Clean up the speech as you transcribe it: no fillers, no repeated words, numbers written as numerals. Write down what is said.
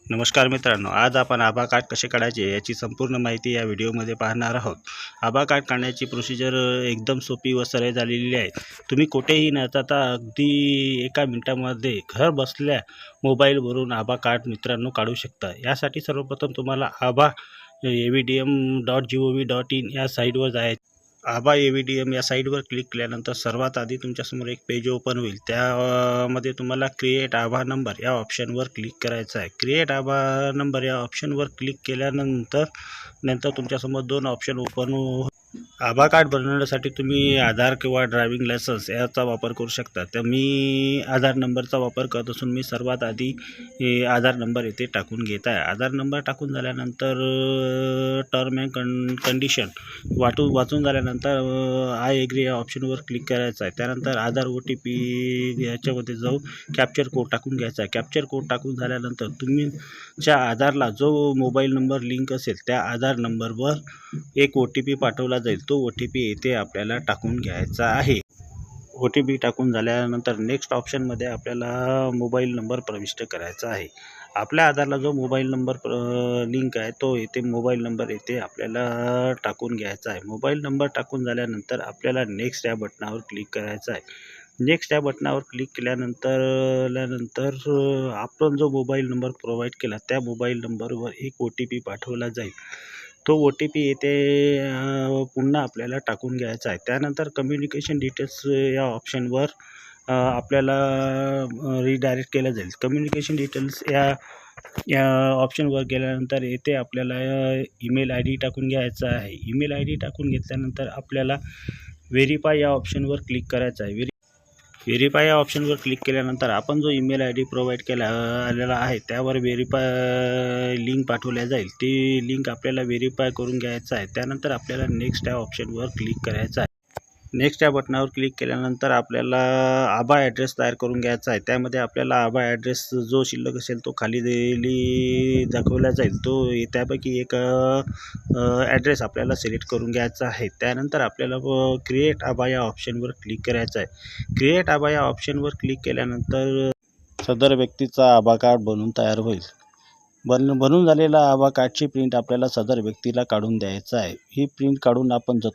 नमस्कार मित्रांनो, आज आपण आभा कार्ड कसे काढायचे याची संपूर्ण माहिती या व्हिडिओमध्ये पाहणार आहोत। आभा कार्ड काढण्याची प्रोसिजर एकदम सोपी व सरळ झालेली आहे। तुम्ही कुठेही न जाता अगदी एका मिनिटामध्ये घर बसल्या मोबाईलवरून आभा कार्ड मित्रांनो काढू शकता। यासाठी सर्वप्रथम तुम्हाला abha.avdm.gov.in या साईटवर जायचे। आभा AVDM या साईटवर क्लिक केल्यानंतर सर्वात आधी तुमच्यासमोर एक पेज ओपन होईल। त्यामध्ये तुम्हाला क्रिएट आभा नंबर या ऑप्शनवर क्लिक करायचं आहे। क्रिएट आभा नंबर या ऑप्शनवर क्लिक केल्यानंतर तुमच्यासमोर दोन ऑप्शन ओपन आभा कार्ड बनवण्यासाठी तुम्ही आधार किंवा ड्रायव्हिंग लायसन्स याचा वापर करू शकता। तर मी आधार नंबरचा वापर करत असून मी सर्वात आधी आधार नंबर येथे टाकून घेत आहे। आधार नंबर टाकून झाल्यानंतर टर्म अँड कंडिशन वाचून झाल्यानंतर आय एग्री या ऑप्शनवर क्लिक करायचं आहे। त्यानंतर आधार OTP याच्यामध्ये जाऊ कॅप्चर कोड टाकून घ्यायचा आहे। कॅप्चर कोड टाकून झाल्यानंतर तुमच्या आधारला जो मोबाईल नंबर लिंक असेल त्या आधार नंबरवर एक OTP पाठवला जाईल। तो OTP येथे आपल्याला टाकून घ्यायचा आहे। OTP टाकून झाल्यानंतर नेक्स्ट ऑप्शनमध्ये आपल्याला मोबाईल नंबर प्रविष्ट करायचा आहे। आपल्या आधारला जो मोबाईल नंबर लिंक आहे तो येथे मोबाईल नंबर येथे आपल्याला टाकून घ्यायचा आहे। मोबाईल नंबर टाकून झाल्यानंतर आपल्याला नेक्स्ट या बटनावर क्लिक करायचं आहे। नेक्स्ट या बटनावर क्लिक केल्यानंतर आपण जो मोबाईल नंबर प्रोव्हाइड केला त्या मोबाईल नंबरवर एक OTP पाठवला जाईल। तो OTP येथे पुन्हा आपल्याला टाकून घ्यायचा आहे। त्यानंतर कम्युनिकेशन डिटेल्स या ऑप्शनवर आपल्याला रिडायरेक्ट केलं जाईल। कम्युनिकेशन डिटेल्स या ऑप्शनवर गेल्यानंतर येथे आपल्याला ईमेल ID टाकून घ्यायचा आहे। ईमेल ID टाकून घेतल्यानंतर आपल्याला व्हेरीफाय या ऑप्शनवर क्लिक करायचं आहे। व्हेरीफाय या ऑप्शनवर क्लिक केल्यानंतर आपण जो ईमेल ID प्रोव्हाइड आलेला आहे त्यावर व्हेरीफाय लिंक पाठवल्या जाईल। ती लिंक आपल्याला व्हेरीफाय करून घ्यायचं आहे। त्यानंतर आपल्याला नेक्स्ट या ऑप्शनवर क्लिक करायचं आहे। नेक्स्ट या बटनावर क्लिक केल्यानंतर आपल्याला आभा ॲड्रेस तयार करून घ्यायचा आहे। त्यामध्ये आपल्याला आभा ॲड्रेस जो शिल्लक असेल तो खाली दाखवला जाईल। तो त्यापैकी एक ॲड्रेस आपल्याला सिलेक्ट करून घ्यायचा आहे। त्यानंतर आपल्याला क्रिएट आभा या ऑप्शनवर क्लिक करायचं आहे। क्रिएट आभा या ऑप्शनवर क्लिक केल्यानंतर सदर व्यक्तीचा आभा कार्ड बनून तयार होईल। बनून झालेला आभा कार्डची प्रिंट आपल्याला सदर व्यक्तीला काढून द्यायचं आहे। ही प्रिंट काढून आपण जतन